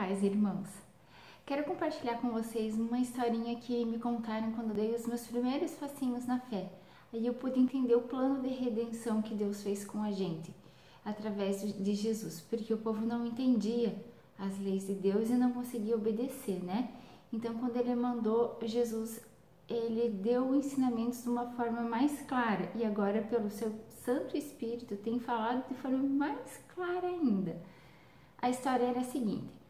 paz, irmãos. Quero compartilhar com vocês uma historinha que me contaram quando eu dei os meus primeiros passinhos na fé. Aí eu pude entender o plano de redenção que Deus fez com a gente, através de Jesus, porque o povo não entendia as leis de Deus e não conseguia obedecer, né? Então, quando ele mandou Jesus, ele deu ensinamentos de uma forma mais clara e agora, pelo seu Santo Espírito, tem falado de forma mais clara ainda. A história era a seguinte: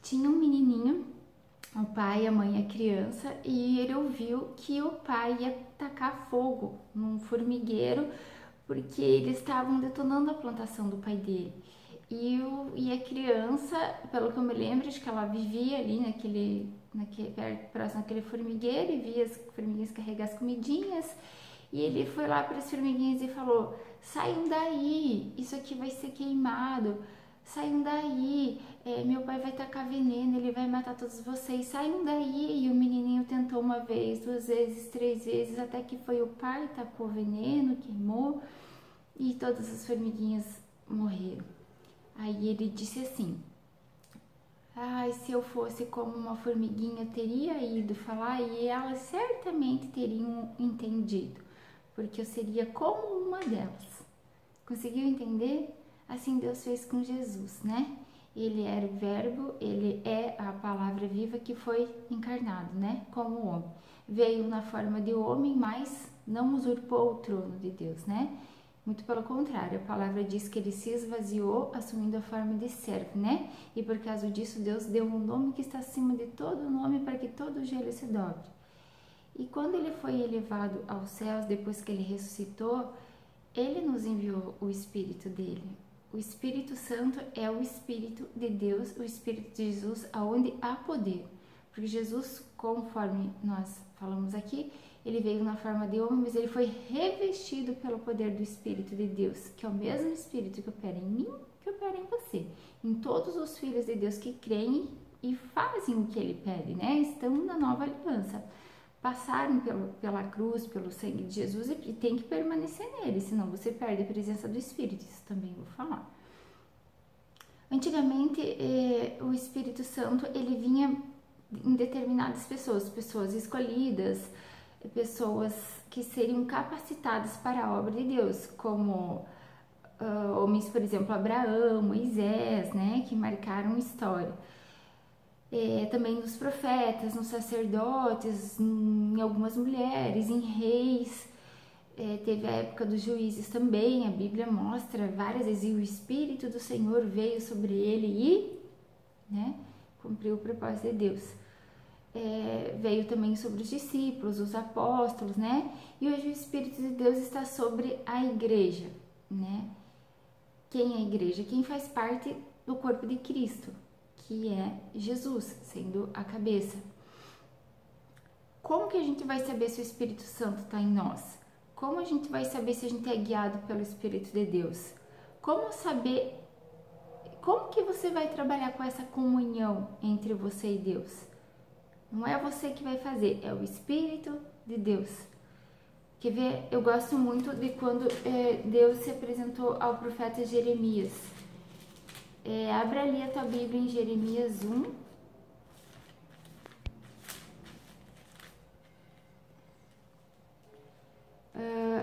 tinha um menininho, o pai, a mãe e a criança, e ele ouviu que o pai ia tacar fogo num formigueiro porque eles estavam detonando a plantação do pai dele. E a criança, pelo que eu me lembro, acho que ela vivia ali próximo àquele formigueiro e via as formiguinhas carregar as comidinhas. E ele foi lá para as formiguinhas e falou: saiam daí, isso aqui vai ser queimado. Saiam daí, meu pai vai tacar veneno, ele vai matar todos vocês, saiam daí. E o menininho tentou uma vez, duas vezes, três vezes, até que foi o pai, tacou veneno, queimou e todas as formiguinhas morreram. Aí ele disse assim: ai, se eu fosse como uma formiguinha, teria ido falar e elas certamente teriam entendido, porque eu seria como uma delas. Conseguiu entender? Assim Deus fez com Jesus, né? Ele era o verbo, ele é a palavra viva que foi encarnado, né? Como homem. Veio na forma de homem, mas não usurpou o trono de Deus, né? Muito pelo contrário, a palavra diz que ele se esvaziou, assumindo a forma de servo, né? E por causa disso, Deus deu um nome que está acima de todo nome para que todo joelho se dobre. E quando ele foi elevado aos céus, depois que ele ressuscitou, ele nos enviou o Espírito dele. O Espírito Santo é o Espírito de Deus, o Espírito de Jesus, aonde há poder. Porque Jesus, conforme nós falamos aqui, ele veio na forma de homem, mas ele foi revestido pelo poder do Espírito de Deus, que é o mesmo Espírito que opera em mim, que opera em você. Em todos os filhos de Deus que creem e fazem o que ele pede, né? Estão na nova aliança. Passaram pela cruz, pelo sangue de Jesus e tem que permanecer nele, senão você perde a presença do Espírito, isso também vou falar. Antigamente, o Espírito Santo, ele vinha em determinadas pessoas escolhidas, pessoas que seriam capacitadas para a obra de Deus, como homens, por exemplo, Abraão, Moisés, né, que marcaram história. Também nos profetas, nos sacerdotes, em algumas mulheres, em reis. Teve a época dos juízes também, a Bíblia mostra várias vezes, e o Espírito do Senhor veio sobre ele e, né, cumpriu o propósito de Deus. Veio também sobre os discípulos, os apóstolos, né? E hoje o Espírito de Deus está sobre a igreja, né? Quem é a igreja? Quem faz parte do corpo de Cristo, que é Jesus, sendo a cabeça. Como que a gente vai saber se o Espírito Santo está em nós? Como a gente vai saber se a gente é guiado pelo Espírito de Deus? Como saber, como que você vai trabalhar com essa comunhão entre você e Deus? Não é você que vai fazer, é o Espírito de Deus. Quer ver? Eu gosto muito de quando Deus se apresentou ao profeta Jeremias. Abra ali a tua Bíblia em Jeremias 1.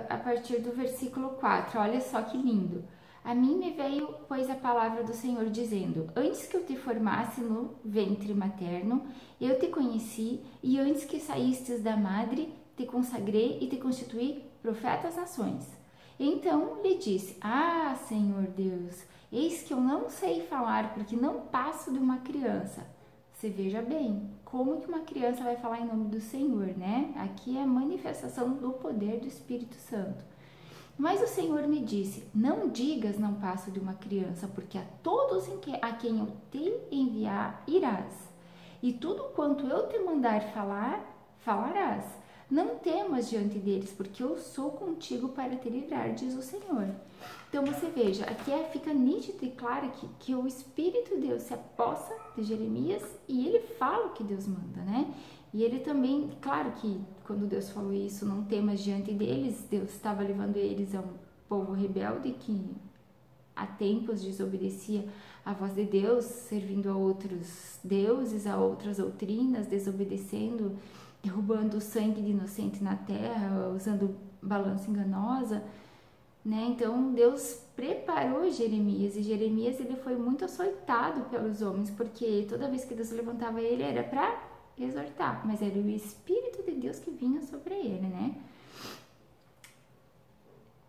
A partir do versículo 4, olha só que lindo. A mim me veio, pois, a palavra do Senhor dizendo: antes que eu te formasse no ventre materno, eu te conheci, e antes que saístes da madre, te consagrei e te constituí profeta às nações. Então lhe disse: ah, Senhor Deus, eis que eu não sei falar, porque não passo de uma criança. Você veja bem, como que uma criança vai falar em nome do Senhor, né? Aqui é a manifestação do poder do Espírito Santo. Mas o Senhor me disse: não digas não passo de uma criança, porque a todos a quem eu te enviar irás. E tudo quanto eu te mandar falar, falarás. Não temas diante deles, porque eu sou contigo para te livrar, diz o Senhor. Então você veja, aqui fica nítido e claro que o Espírito de Deus se apossa de Jeremias e ele fala o que Deus manda, né? E ele também, claro que quando Deus falou isso, não temas diante deles, Deus estava levando eles a um povo rebelde que há tempos desobedecia a voz de Deus, servindo a outros deuses, a outras doutrinas, desobedecendo, derrubando o sangue de inocente na terra, usando balança enganosa, né? Então Deus preparou Jeremias, e Jeremias ele foi muito açoitado pelos homens, porque toda vez que Deus levantava ele era para exortar, mas era o Espírito de Deus que vinha sobre ele, né?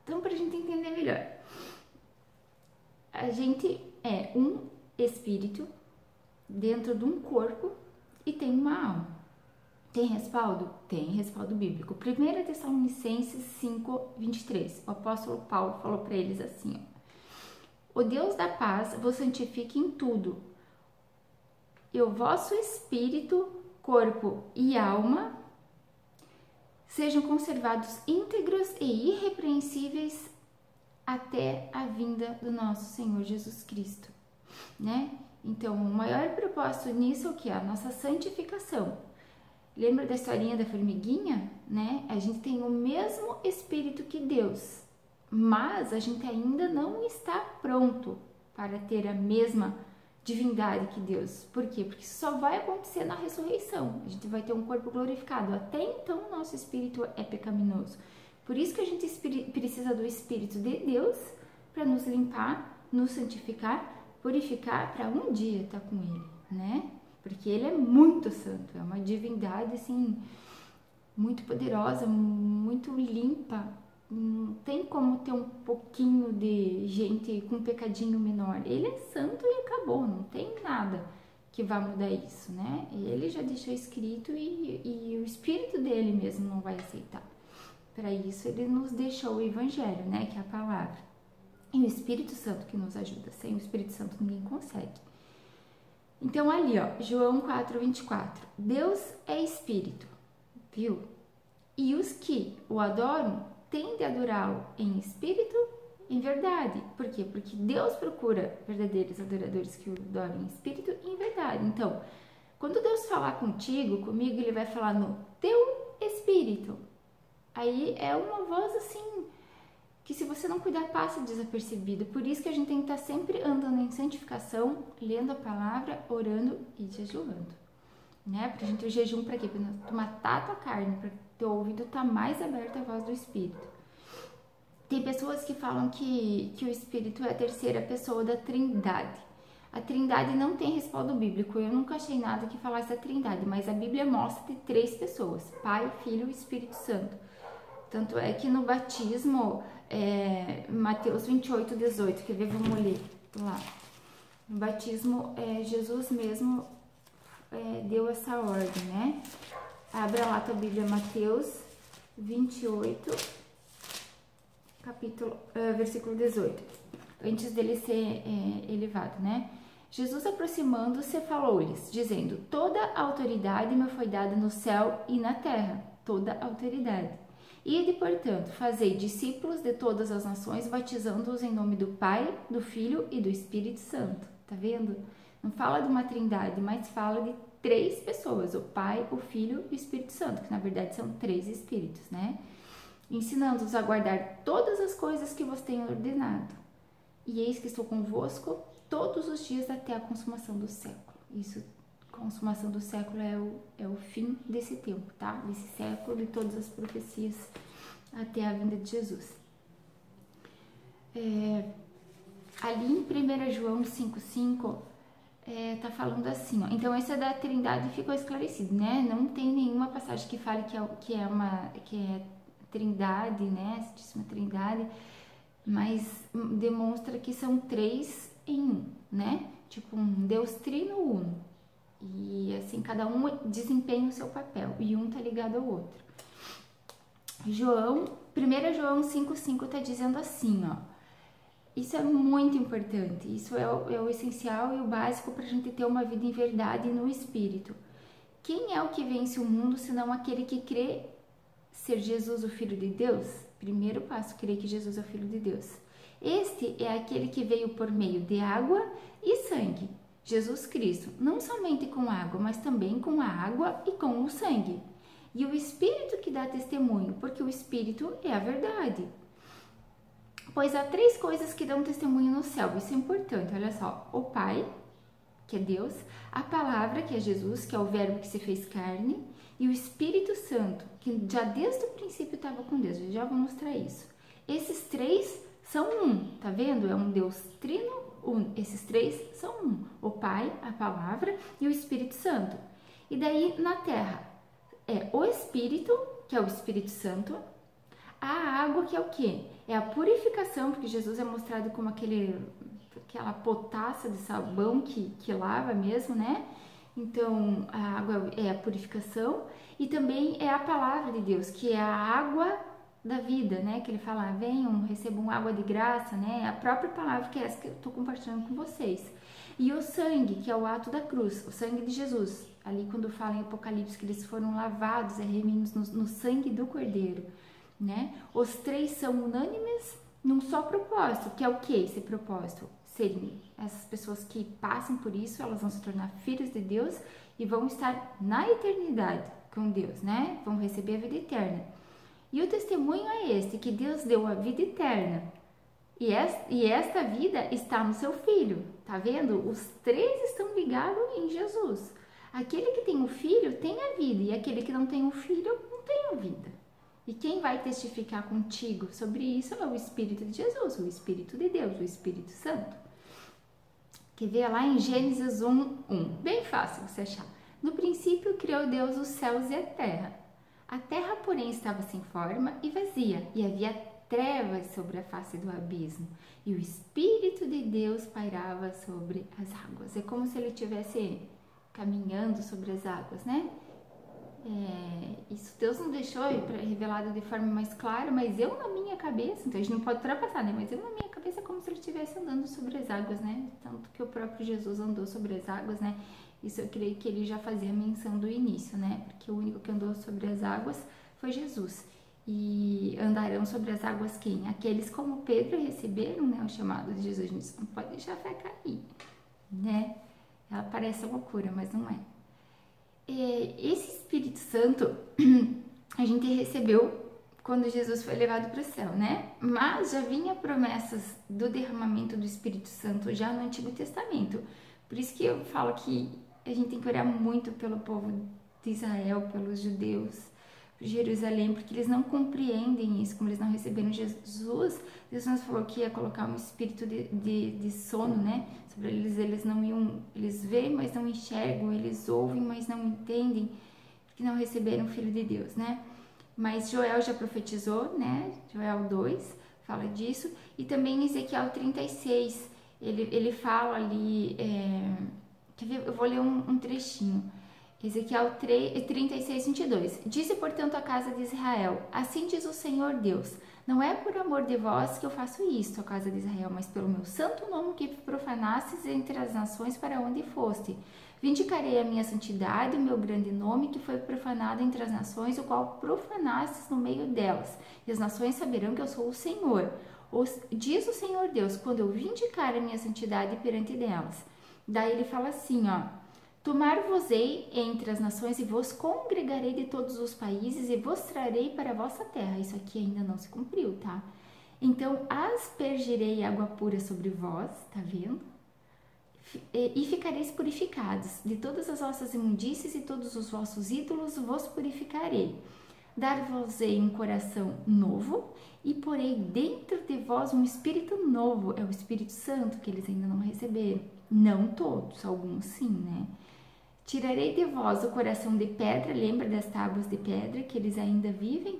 Então, para a gente entender melhor, a gente é um espírito dentro de um corpo e tem uma alma. Tem respaldo? Tem respaldo bíblico. 1 Tessalonicenses 5:23. O apóstolo Paulo falou para eles assim, ó: o Deus da paz vos santifique em tudo, e o vosso espírito, corpo e alma sejam conservados íntegros e irrepreensíveis até a vinda do nosso Senhor Jesus Cristo, né? Então, o maior propósito nisso é o que? A nossa santificação. Lembra da historinha da formiguinha, né? A gente tem o mesmo Espírito que Deus, mas a gente ainda não está pronto para ter a mesma divindade que Deus. Por quê? Porque isso só vai acontecer na ressurreição. A gente vai ter um corpo glorificado. Até então, o nosso espírito é pecaminoso. Por isso que a gente precisa do Espírito de Deus para nos limpar, nos santificar, purificar, para um dia estar com Ele, né? Porque Ele é muito santo, é uma divindade, assim, muito poderosa, muito limpa. Não tem como ter um pouquinho de gente com um pecadinho menor. Ele é santo e acabou, não tem nada que vá mudar isso, né? Ele já deixou escrito e o Espírito dele mesmo não vai aceitar. Para isso, ele nos deixou o Evangelho, né? Que é a palavra. E o Espírito Santo que nos ajuda. Sem o Espírito Santo ninguém consegue. Então, ali, ó, João 4:24. Deus é Espírito, viu? E os que o adoram têm de adorá-lo em espírito, em verdade. Por quê? Porque Deus procura verdadeiros adoradores que o adoram em espírito e em verdade. Então, quando Deus falar contigo, comigo, Ele vai falar no teu espírito. Aí é uma voz assim, que se você não cuidar, passa desapercebido. Por isso que a gente tem que estar sempre andando em santificação, lendo a palavra, orando e jejuando. Né? Pra gente o jejum para quê? Pra tu matar a tua carne, para teu ouvido estar mais aberto à voz do Espírito. Tem pessoas que falam que o Espírito é a terceira pessoa da Trindade. A Trindade não tem respaldo bíblico. Eu nunca achei nada que falasse da Trindade, mas a Bíblia mostra de 3 pessoas: Pai, Filho e Espírito Santo. Tanto é que no batismo, Mateus 28:18, quer ver? Vamos ler lá. No batismo, Jesus mesmo deu essa ordem, né? Abra lá a tua Bíblia, Mateus 28, versículo 18. Antes dele ser elevado, né? Jesus, aproximando-se, falou-lhes, dizendo: toda a autoridade me foi dada no céu e na terra, toda a autoridade. Ide, portanto, fazei discípulos de todas as nações, batizando-os em nome do Pai, do Filho e do Espírito Santo. Tá vendo? Não fala de uma trindade, mas fala de 3 pessoas, o Pai, o Filho e o Espírito Santo, que na verdade são 3 espíritos, né? Ensinando-os a guardar todas as coisas que vos tenho ordenado. E eis que estou convosco todos os dias até a consumação do século. Isso, consumação do século é o fim desse tempo, tá? Desse século, de todas as profecias até a vinda de Jesus. Ali em 1 João 5:5 tá falando assim, ó. Então essa da Trindade ficou esclarecido, né? Não tem nenhuma passagem que fale que é Trindade, né? Santíssima Trindade, mas demonstra que são 3 em 1, né? Tipo um Deus trino uno. E assim, cada um desempenha o seu papel e um tá ligado ao outro. 1 João 5:5 tá dizendo assim, ó. Isso é muito importante, isso é o essencial e o básico para a gente ter uma vida em verdade e no Espírito. Quem é o que vence o mundo, senão aquele que crê ser Jesus o Filho de Deus? Primeiro passo, crer que Jesus é o Filho de Deus. Este é aquele que veio por meio de água e sangue, Jesus Cristo, não somente com água, mas também com a água e com o sangue. E o Espírito que dá testemunho, porque o Espírito é a verdade. Pois há 3 coisas que dão testemunho no céu, isso é importante, olha só, o Pai, que é Deus, a Palavra, que é Jesus, que é o Verbo que se fez carne, e o Espírito Santo, que já desde o princípio estava com Deus, eu já vou mostrar isso. Esses 3 são um, tá vendo? É um Deus trino, um. Esses 3 são um, o Pai, a Palavra e o Espírito Santo. E daí na terra é o Espírito, que é o Espírito Santo, a água, que é o quê? É a purificação, porque Jesus é mostrado como aquela potaça de sabão que lava mesmo, né? Então, a água é a purificação e também é a palavra de Deus, que é a água da vida, né? Que ele fala, venham, recebam água de graça, né? A própria palavra que é essa que eu tô compartilhando com vocês. E o sangue, que é o ato da cruz, o sangue de Jesus. Ali quando fala em Apocalipse que eles foram lavados, remidos no sangue do Cordeiro, né? Os 3 são unânimes num só propósito, que é o que esse propósito? Serem essas pessoas que passam por isso, elas vão se tornar filhos de Deus e vão estar na eternidade com Deus, né? Vão receber a vida eterna. E o testemunho é este, que Deus deu a vida eterna. E esta vida está no seu Filho, tá vendo? Os 3 estão ligados em Jesus. Aquele que tem o Filho tem a vida, e aquele que não tem o Filho não tem a vida. E quem vai testificar contigo sobre isso é o Espírito de Jesus, o Espírito de Deus, o Espírito Santo. Que vê lá em Gênesis 1:1, bem fácil você achar. No princípio criou Deus os céus e a terra. A terra, porém, estava sem forma e vazia, e havia trevas sobre a face do abismo, e o Espírito de Deus pairava sobre as águas. É como se ele estivesse caminhando sobre as águas, né? Isso Deus não deixou revelado de forma mais clara, mas eu na minha cabeça, então a gente não pode ultrapassar, né? Mas eu na minha cabeça é como se ele estivesse andando sobre as águas, né? Tanto que o próprio Jesus andou sobre as águas, né? Isso eu creio que ele já fazia menção do início, né? Porque o único que andou sobre as águas foi Jesus. E andarão sobre as águas quem? Aqueles como Pedro receberam, né? O chamado de Jesus. A gente não pode deixar a fé cair, né? Ela parece loucura, mas não é. Esse Espírito Santo a gente recebeu quando Jesus foi levado para o céu, né? Mas já vinha promessas do derramamento do Espírito Santo já no Antigo Testamento. Por isso que eu falo que a gente tem que orar muito pelo povo de Israel, pelos judeus, por Jerusalém, porque eles não compreendem isso, como eles não receberam Jesus. Deus nos falou que ia colocar um espírito de sono, né? Sobre eles não iam, eles veem, mas não enxergam, eles ouvem, mas não entendem, porque não receberam o Filho de Deus, né? Mas Joel já profetizou, né? Joel 2 fala disso, e também em Ezequiel 36, ele fala ali, eu vou ler um trechinho. Ezequiel 36, 22. Disse, portanto, a casa de Israel, assim diz o Senhor Deus, não é por amor de vós que eu faço isto, a casa de Israel, mas pelo meu santo nome que profanastes entre as nações para onde foste. Vindicarei a minha santidade, o meu grande nome que foi profanado entre as nações, o qual profanastes no meio delas. E as nações saberão que eu sou o Senhor. Diz o Senhor Deus, quando eu vindicar a minha santidade perante delas. Daí ele fala assim, ó. Tomar-vos-ei entre as nações e vos congregarei de todos os países e vos trarei para a vossa terra. Isso aqui ainda não se cumpriu, tá? Então, aspergirei água pura sobre vós, tá vendo? E ficareis purificados. De todas as vossas imundícies e todos os vossos ídolos vos purificarei. Dar-vos-ei um coração novo e porei dentro de vós um espírito novo. É o Espírito Santo que eles ainda não receberam. Não todos, alguns sim, né? Tirarei de vós o coração de pedra, lembra das tábuas de pedra que eles ainda vivem?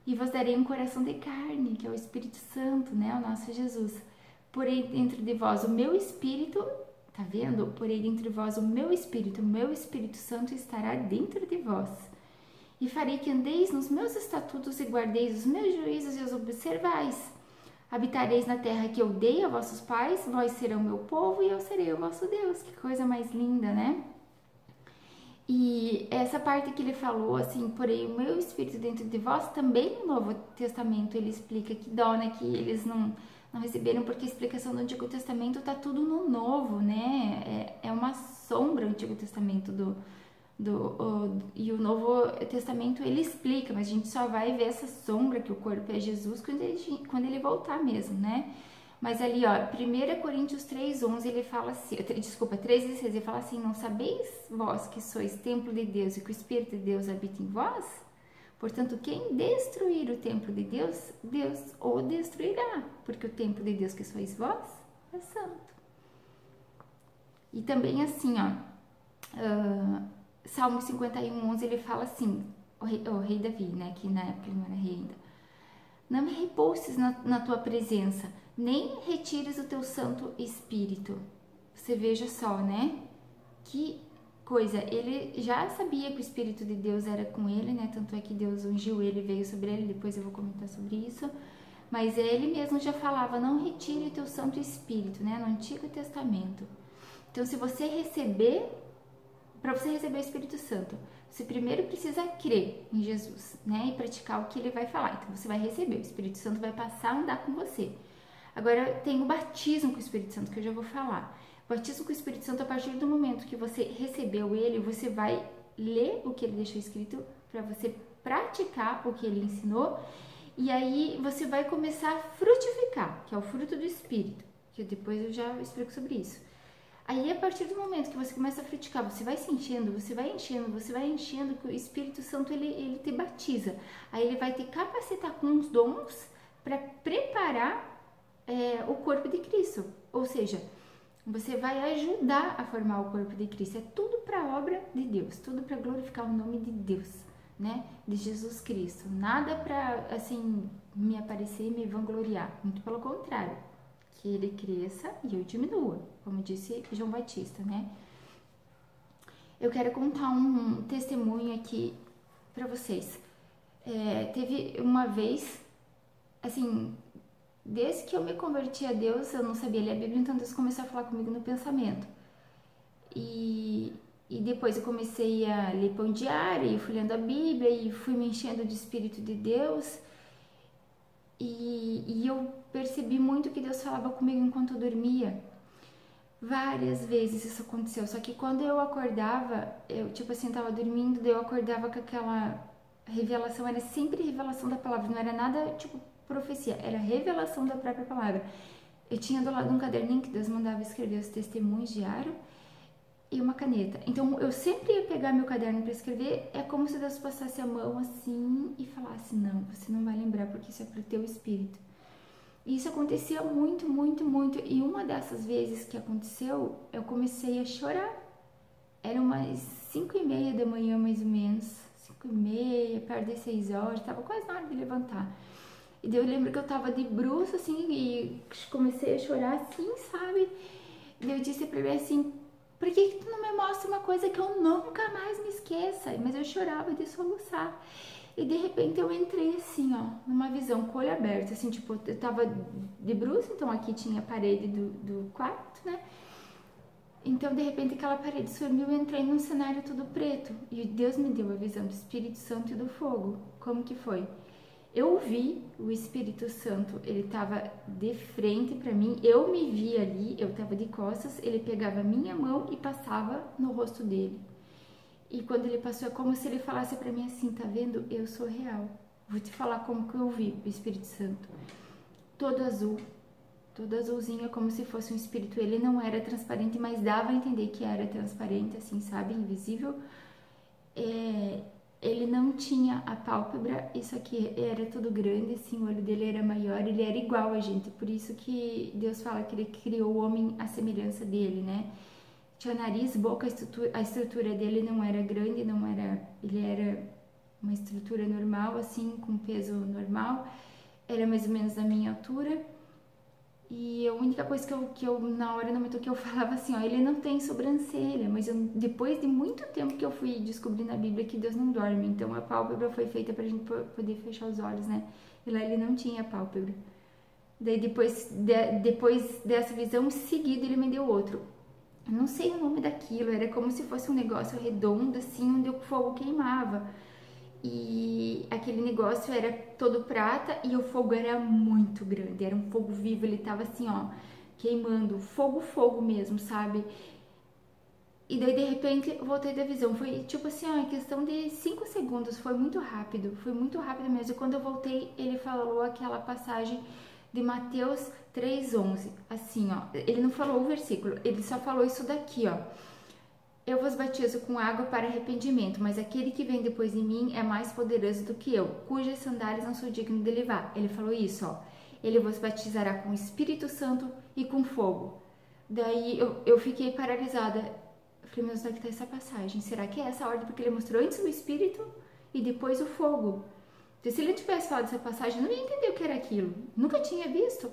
E vos darei um coração de carne, que é o Espírito Santo, né? O nosso Jesus. Porei dentro de vós o meu Espírito, tá vendo? Porei dentro de vós o meu Espírito Santo estará dentro de vós. E farei que andeis nos meus estatutos e guardeis os meus juízos e os observais. Habitareis na terra que eu dei a vossos pais, vós serão meu povo e eu serei o vosso Deus. Que coisa mais linda, né? E essa parte que ele falou, assim, porém o meu espírito dentro de vós, também no Novo Testamento ele explica que dó, né, que eles não receberam, porque a explicação do Antigo Testamento tá tudo no Novo, né, é uma sombra o Antigo Testamento E o Novo Testamento ele explica, mas a gente só vai ver essa sombra que o corpo é Jesus quando ele voltar mesmo, né? Mas ali, ó, 1 Coríntios 3:11, ele fala assim, desculpa, 3:16, ele fala assim: não sabeis vós que sois templo de Deus e que o Espírito de Deus habita em vós? Portanto, quem destruir o templo de Deus, Deus o destruirá, porque o templo de Deus que sois vós é santo. E também assim, ó, Salmo 51:11, ele fala assim, o rei Davi, né, que na época ele não era rei ainda: não me repousses na tua presença, nem retires o teu Santo Espírito. Você veja só, né, que coisa, ele já sabia que o Espírito de Deus era com ele, né, tanto é que Deus ungiu ele, veio sobre ele, depois eu vou comentar sobre isso, mas ele mesmo já falava: não retire o teu Santo Espírito, né, no Antigo Testamento. Então, se você receber, para você receber o Espírito Santo, você primeiro precisa crer em Jesus, né, e praticar o que ele vai falar. Então, você vai receber, o Espírito Santo vai passar a andar com você. Agora, tem o batismo com o Espírito Santo, que eu já vou falar. O batismo com o Espírito Santo, a partir do momento que você recebeu ele, você vai ler o que ele deixou escrito, para você praticar o que ele ensinou, e aí você vai começar a frutificar, que é o fruto do Espírito, que depois eu já explico sobre isso. Aí, a partir do momento que você começa a frutificar, você vai se enchendo, você vai enchendo, você vai enchendo, que o Espírito Santo, ele te batiza. Aí, ele vai te capacitar com os dons para preparar o corpo de Cristo. Ou seja, você vai ajudar a formar o corpo de Cristo. É tudo para a obra de Deus, tudo para glorificar o nome de Deus, né? De Jesus Cristo. Nada para, assim, me aparecer e me vangloriar. Muito pelo contrário. Que ele cresça e eu diminua, como disse João Batista, né? Eu quero contar um testemunho aqui para vocês. Teve uma vez, assim, desde que eu me converti a Deus, eu não sabia ler a Bíblia, então Deus começou a falar comigo no pensamento. E depois eu comecei a ler pão diário, e fui lendo a Bíblia, e fui me enchendo de Espírito de Deus. E eu percebi muito que Deus falava comigo enquanto eu dormia. Várias vezes isso aconteceu, só que quando eu acordava, eu tipo assim, tava dormindo, daí eu acordava com aquela revelação, era sempre revelação da palavra, não era nada tipo profecia, era revelação da própria palavra. Eu tinha do lado um caderninho que Deus mandava escrever os testemunhos diários e uma caneta. Então eu sempre ia pegar meu caderno para escrever, é como se Deus passasse a mão assim e falasse: não, você não vai lembrar porque isso é pro teu espírito. E isso acontecia muito, muito, muito. E uma dessas vezes que aconteceu, eu comecei a chorar. Era umas 5:30 da manhã, mais ou menos. 5:30, perto das 6 horas, tava quase na hora de levantar. E daí eu lembro que eu tava de bruço, assim, e comecei a chorar assim, sabe? E eu disse pra ele assim: por que tu não me mostra uma coisa que eu nunca mais me esqueça? Mas eu chorava de soluçar. E de repente eu entrei assim, ó, numa visão com o olho aberto, assim, tipo, eu tava de bruço, então aqui tinha a parede do quarto, né? Então, de repente, aquela parede sumiu, eu entrei num cenário todo preto. E Deus me deu a visão do Espírito Santo e do fogo. Como que foi? Eu vi o Espírito Santo, ele tava de frente pra mim, eu me vi ali, eu tava de costas, ele pegava a minha mão e passava no rosto dele. E quando ele passou, é como se ele falasse pra mim assim: tá vendo? Eu sou real. Vou te falar como que eu vi o Espírito Santo. Todo azul, todo azulzinho, como se fosse um espírito. Ele não era transparente, mas dava a entender que era transparente, assim, sabe? Invisível. Ele não tinha a pálpebra, isso aqui era tudo grande, assim, o olho dele era maior, ele era igual a gente. Por isso que Deus fala que ele criou o homem à semelhança dele, né? Tinha nariz, boca, a estrutura dele não era grande, ele era uma estrutura normal, assim, com peso normal, era mais ou menos da minha altura. E a única coisa que eu na hora no momento que eu falava assim, ó, ele não tem sobrancelha, mas depois de muito tempo que eu fui descobrir na Bíblia que Deus não dorme, então a pálpebra foi feita pra gente poder fechar os olhos, né? E lá ele não tinha pálpebra. Daí depois dessa visão, em seguida ele me deu outro. Eu não sei o nome daquilo, era como se fosse um negócio redondo, assim, onde o fogo queimava. E aquele negócio era todo prata e o fogo era muito grande, era um fogo vivo, ele tava assim, ó, queimando, fogo mesmo, sabe? E daí, de repente, eu voltei da visão. Foi tipo assim, ó, em questão de 5 segundos. Foi muito rápido. Foi muito rápido mesmo. E quando eu voltei, ele falou aquela passagem de Mateus 3:11. Assim, ó. Ele não falou o versículo. Ele só falou isso daqui, ó. Eu vos batizo com água para arrependimento, mas aquele que vem depois de mim é mais poderoso do que eu, cujas sandálias não sou digno de levar. Ele falou isso, ó. Ele vos batizará com o Espírito Santo e com fogo. Daí eu fiquei paralisada. Eu falei, meu Deus, onde está essa passagem? Será que é essa a ordem? Porque ele mostrou antes o Espírito e depois o fogo. Então, se ele tivesse falado essa passagem, eu não ia entender o que era aquilo. Nunca tinha visto.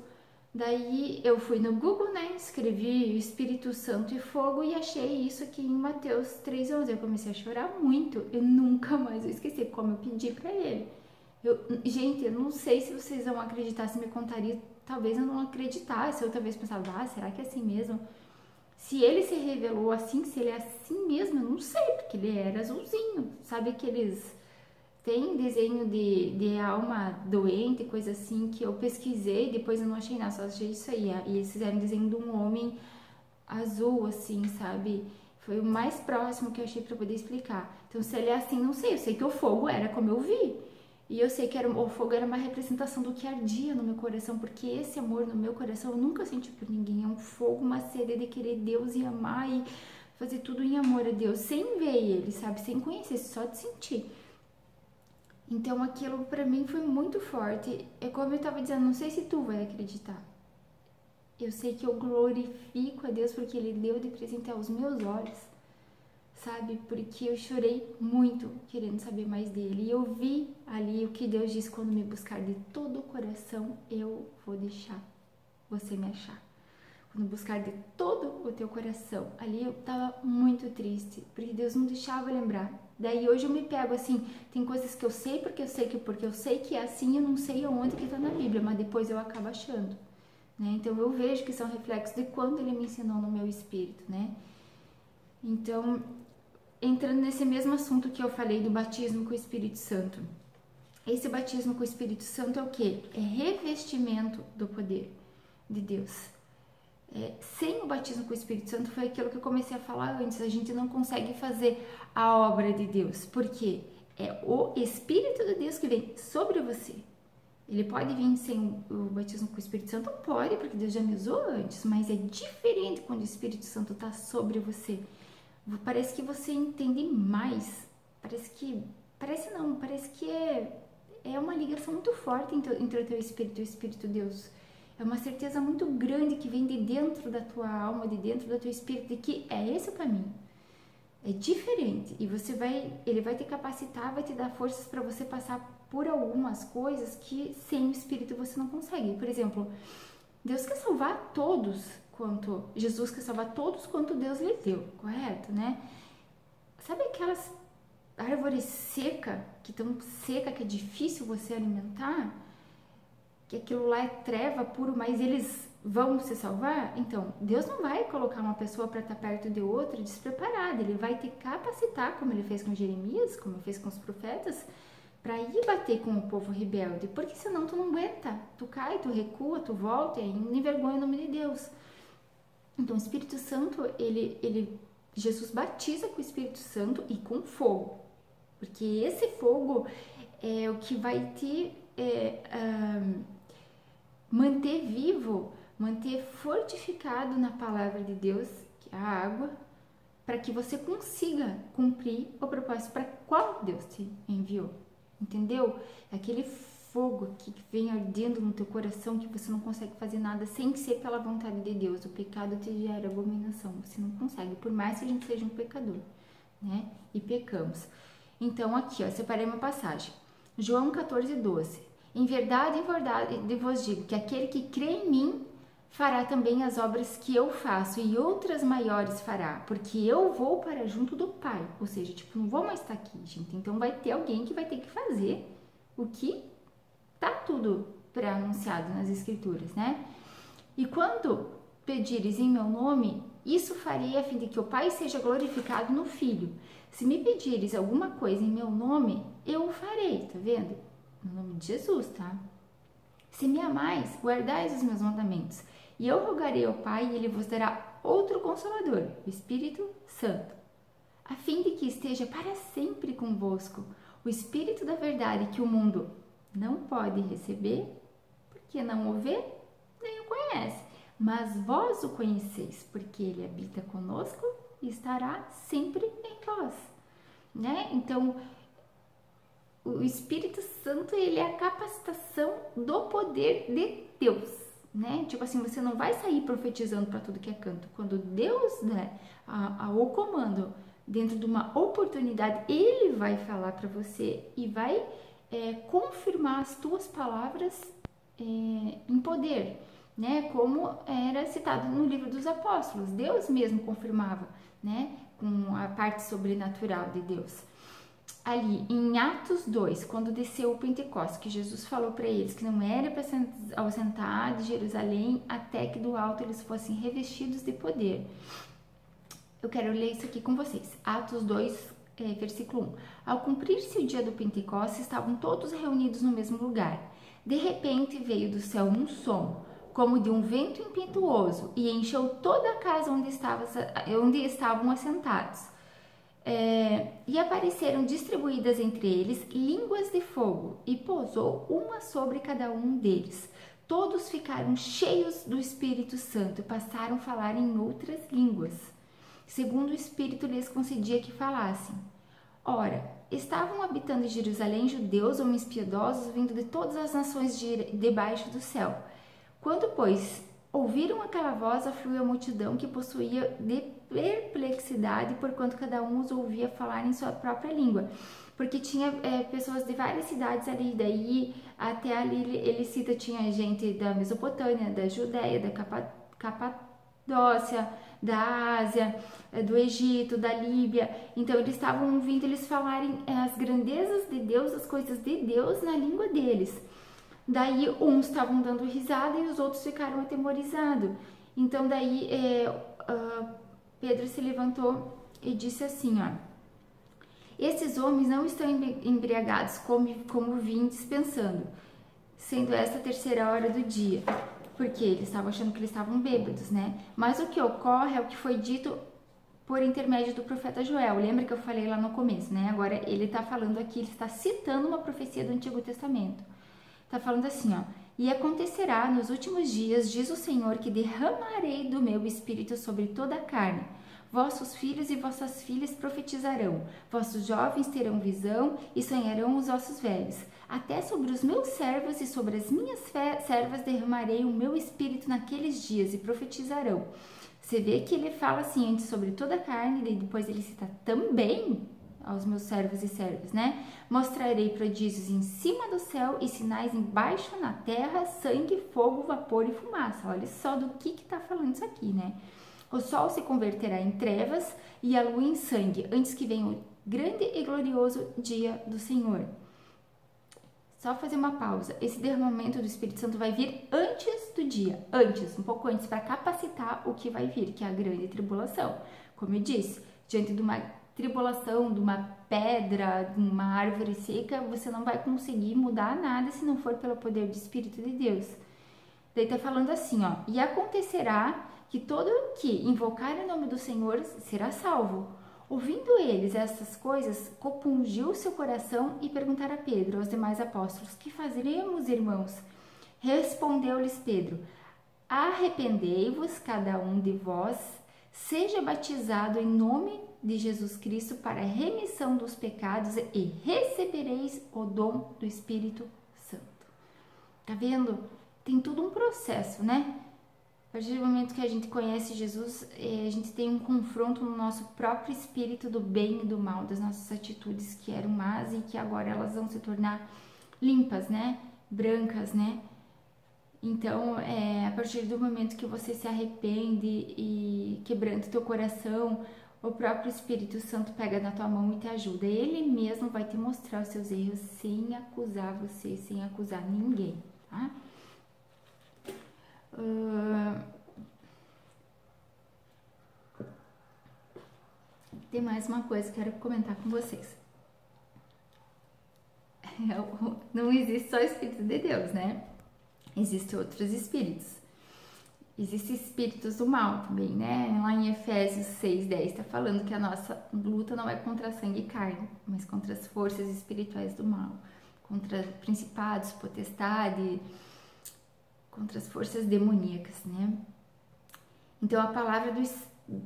Daí eu fui no Google, né, escrevi Espírito Santo e Fogo e achei isso aqui em Mateus 3:11. Eu comecei a chorar muito, eu nunca mais vou esquecer como eu pedi pra ele. Gente, eu não sei se vocês vão acreditar, se me contaria, talvez eu não acreditasse, eu talvez pensava, será que é assim mesmo? Se ele se revelou assim, se ele é assim mesmo, eu não sei, porque ele era azulzinho, sabe aqueles... Tem desenho de alma doente, coisa assim, que eu pesquisei, depois eu não achei nada, só achei isso aí. E eles fizeram desenho de um homem azul, assim, sabe? Foi o mais próximo que eu achei pra poder explicar. Então, se ele é assim, não sei. Eu sei que o fogo era como eu vi. E eu sei que o fogo era uma representação do que ardia no meu coração, porque esse amor no meu coração eu nunca senti por ninguém. É um fogo, uma sede de querer Deus e amar e fazer tudo em amor a Deus, sem ver ele, sabe? Sem conhecer, só de sentir. Então aquilo pra mim foi muito forte. É como eu tava dizendo, não sei se tu vai acreditar. Eu sei que eu glorifico a Deus porque Ele deu de presente aos meus olhos, sabe? Porque eu chorei muito querendo saber mais dele. E eu vi ali o que Deus diz: quando me buscar de todo o coração, eu vou deixar você me achar. Quando buscar de todo o teu coração. Ali eu tava muito triste, porque Deus não deixava lembrar. Daí hoje eu me pego assim, tem coisas que eu sei porque eu sei que é assim, eu não sei aonde que tá na Bíblia, mas depois eu acabo achando, né? Então eu vejo que são reflexos de quando ele me ensinou no meu espírito, né? Então, entrando nesse mesmo assunto que eu falei do batismo com o Espírito Santo. Esse batismo com o Espírito Santo é o quê? É revestimento do poder de Deus. Sem o batismo com o Espírito Santo, foi aquilo que eu comecei a falar antes, a gente não consegue fazer a obra de Deus, porque é o Espírito de Deus que vem sobre você. Ele pode vir sem o batismo com o Espírito Santo? Pode, porque Deus já me usou antes, mas é diferente quando o Espírito Santo está sobre você. Parece que você entende mais, parece que é uma ligação muito forte entre o teu Espírito e o Espírito de Deus. É uma certeza muito grande que vem de dentro da tua alma, de dentro do teu espírito, de que é esse o caminho. É diferente e ele vai te capacitar, vai te dar forças para você passar por algumas coisas que sem o espírito você não consegue. Por exemplo, Deus quer salvar todos Jesus quer salvar todos quanto Deus lhe deu, correto, né? Sabe aquelas árvores secas, que é difícil você alimentar? Que aquilo lá é treva puro, mas eles vão se salvar? Então, Deus não vai colocar uma pessoa para estar perto de outra despreparada, Ele vai te capacitar, como Ele fez com Jeremias, como Ele fez com os profetas, para ir bater com o povo rebelde, porque senão tu não aguenta, tu cai, tu recua, tu volta e ainda envergonha o nome de Deus. Então, o Espírito Santo, Jesus batiza com o Espírito Santo e com fogo, porque esse fogo é o que vai te manter vivo, manter fortificado na palavra de Deus, que é a água, para que você consiga cumprir o propósito para qual Deus te enviou, entendeu? Aquele fogo que vem ardendo no teu coração, que você não consegue fazer nada sem ser pela vontade de Deus. O pecado te gera abominação, você não consegue, por mais que a gente seja um pecador, né? E pecamos. Então aqui, ó, separei uma passagem. João 14:12. Em verdade vos digo que aquele que crê em mim fará também as obras que eu faço e outras maiores fará, porque eu vou para junto do Pai. Ou seja, tipo, não vou mais estar aqui, gente. Então vai ter alguém que vai ter que fazer o que tá tudo pré-anunciado nas Escrituras, né? E quando pedires em meu nome, isso farei a fim de que o Pai seja glorificado no Filho. Se me pedires alguma coisa em meu nome, eu o farei, tá vendo? No nome de Jesus, tá? Se me amais, guardais os meus mandamentos. E eu rogarei ao Pai e Ele vos dará outro Consolador, o Espírito Santo, a fim de que esteja para sempre convosco, o Espírito da verdade que o mundo não pode receber, porque não o vê, nem o conhece. Mas vós o conheceis, porque ele habita conosco e estará sempre em vós. Né? Então, o Espírito Santo, ele é a capacitação do poder de Deus. Né? Tipo assim, você não vai sair profetizando para tudo que é canto. Quando Deus, né, o comando, dentro de uma oportunidade, ele vai falar para você e vai confirmar as tuas palavras em poder, né? Como era citado no livro dos apóstolos, Deus mesmo confirmava, né? Com a parte sobrenatural de Deus. Ali em Atos 2, quando desceu o Pentecostes, que Jesus falou para eles que não era para se ausentar de Jerusalém até que do alto eles fossem revestidos de poder. Eu quero ler isso aqui com vocês. Atos 2, versículo 1. Ao cumprir-se o dia do Pentecostes, estavam todos reunidos no mesmo lugar. De repente veio do céu um som, como de um vento impetuoso, e encheu toda a casa onde estavam assentados. E apareceram distribuídas entre eles línguas de fogo, e pousou uma sobre cada um deles. Todos ficaram cheios do Espírito Santo e passaram a falar em outras línguas, segundo o Espírito lhes concedia que falassem. Ora, estavam habitando em Jerusalém judeus, homens piedosos, vindo de todas as nações debaixo do céu. Quando, pois, ouviram aquela voz, afluiu a multidão que possuía de perplexidade, porquanto cada um os ouvia falar em sua própria língua. Porque tinha pessoas de várias cidades ali, daí até ali ele cita, tinha gente da Mesopotâmia, da Judéia, da Capadócia, da Ásia, do Egito, da Líbia. Então eles estavam ouvindo eles falarem as grandezas de Deus, as coisas de Deus na língua deles. Daí uns estavam dando risada e os outros ficaram atemorizados. Então daí Pedro se levantou e disse assim, ó: esses homens não estão embriagados como vindes pensando, sendo esta a terceira hora do dia. Porque eles estavam achando que eles estavam bêbados, né? Mas o que ocorre é o que foi dito por intermédio do profeta Joel. Lembra que eu falei lá no começo, né? Agora ele está falando aqui, ele está citando uma profecia do Antigo Testamento. Está falando assim, ó: e acontecerá nos últimos dias, diz o Senhor, que derramarei do meu espírito sobre toda a carne. Vossos filhos e vossas filhas profetizarão, vossos jovens terão visão e sonharão os ossos velhos. Até sobre os meus servos e sobre as minhas servas derramarei o meu espírito naqueles dias e profetizarão. Você vê que ele fala assim antes sobre toda a carne e depois ele cita também aos meus servos e servas, né? Mostrarei prodígios em cima do céu e sinais embaixo na terra, sangue, fogo, vapor e fumaça. Olha só do que tá falando isso aqui, né? O sol se converterá em trevas e a lua em sangue, antes que venha o grande e glorioso dia do Senhor. Só fazer uma pausa. Esse derramamento do Espírito Santo vai vir antes do dia, um pouco antes, para capacitar o que vai vir, que é a grande tribulação. Como eu disse, diante de uma tribulação, de uma pedra, de uma árvore seca, você não vai conseguir mudar nada se não for pelo poder do Espírito de Deus. Daí tá falando assim, ó: e acontecerá que todo que invocar o nome do Senhor será salvo. Ouvindo eles essas coisas, compungiu seu coração e perguntaram a Pedro e aos demais apóstolos: que faremos, irmãos? Respondeu-lhes Pedro: arrependei-vos, cada um de vós, seja batizado em nome de Jesus Cristo para a remissão dos pecados e recebereis o dom do Espírito Santo. Tá vendo? Tem tudo um processo, né? A partir do momento que a gente conhece Jesus, a gente tem um confronto no nosso próprio espírito do bem e do mal, das nossas atitudes que eram más e que agora elas vão se tornar limpas, né? Brancas, né? Então, a partir do momento que você se arrepende e quebranta o teu coração, o próprio Espírito Santo pega na tua mão e te ajuda. Ele mesmo vai te mostrar os seus erros sem acusar você, sem acusar ninguém, tá? Tem mais uma coisa que eu quero comentar com vocês. Não existe só o Espírito de Deus, né? Existem outros espíritos. Existem espíritos do mal também, né? Lá em Efésios 6:10 está falando que a nossa luta não é contra sangue e carne, mas contra as forças espirituais do mal, contra principados, potestade, contra as forças demoníacas, né? Então a palavra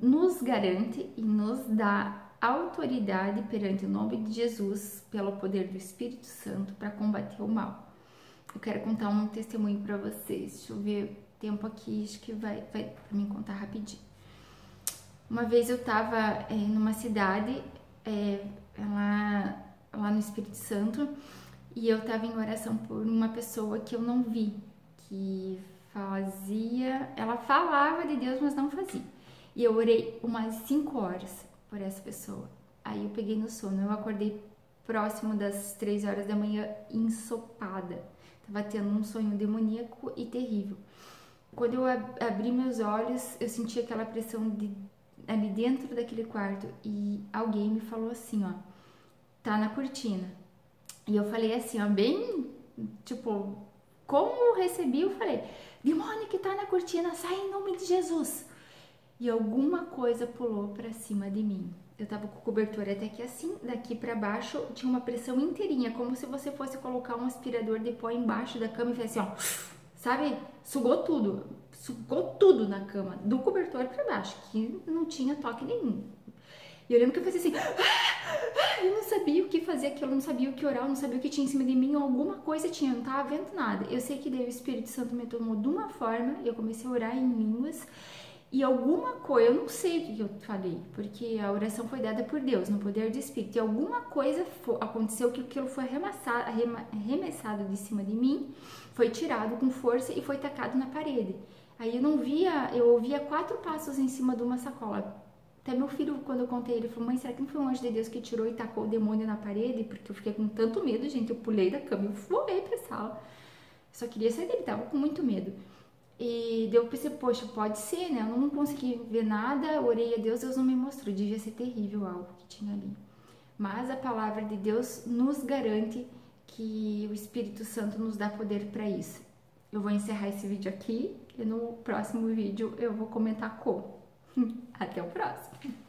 nos garante e nos dá autoridade perante o nome de Jesus, pelo poder do Espírito Santo, para combater o mal. Eu quero contar um testemunho para vocês. Deixa eu ver o tempo aqui, acho que vai para mim contar rapidinho. Uma vez eu estava numa cidade lá no Espírito Santo e eu estava em oração por uma pessoa que eu não vi, que ela falava de Deus, mas não fazia. E eu orei umas 5 horas por essa pessoa. Aí eu peguei no sono, eu acordei próximo das 3 horas da manhã, ensopada. Tava tendo um sonho demoníaco e terrível. Quando eu abri meus olhos, eu senti aquela pressão ali dentro daquele quarto e alguém me falou assim, ó, tá na cortina. E eu falei assim, ó, bem, tipo, como eu recebi, eu falei, demônio que tá na cortina, sai em nome de Jesus. E alguma coisa pulou pra cima de mim. Eu tava com o cobertor até aqui assim, daqui pra baixo tinha uma pressão inteirinha, como se você fosse colocar um aspirador de pó embaixo da cama e fizesse assim, ó, sabe? Sugou tudo na cama, do cobertor pra baixo, que não tinha toque nenhum. E eu lembro que eu fazia assim, eu não sabia o que fazer aquilo, eu não sabia o que orar, eu não sabia o que tinha em cima de mim, alguma coisa tinha, eu não tava vendo nada. Eu sei que daí o Espírito Santo me tomou de uma forma, eu comecei a orar em línguas, e alguma coisa, eu não sei o que eu falei, porque a oração foi dada por Deus, no poder do Espírito, e alguma coisa aconteceu que aquilo foi arremessado de cima de mim, foi tirado com força e foi tacado na parede. Aí eu ouvia 4 passos em cima de uma sacola. Até meu filho, quando eu contei, ele falou, mãe, será que não foi um anjo de Deus que tirou e tacou o demônio na parede? Porque eu fiquei com tanto medo, gente, eu pulei da cama, eu voei pra sala. Só queria sair dele, tava com muito medo. E eu pensei, poxa, pode ser, né? Eu não consegui ver nada, orei a Deus, Deus não me mostrou. Devia ser terrível algo que tinha ali. Mas a palavra de Deus nos garante que o Espírito Santo nos dá poder para isso. Eu vou encerrar esse vídeo aqui e no próximo vídeo eu vou comentar como. Até o próximo!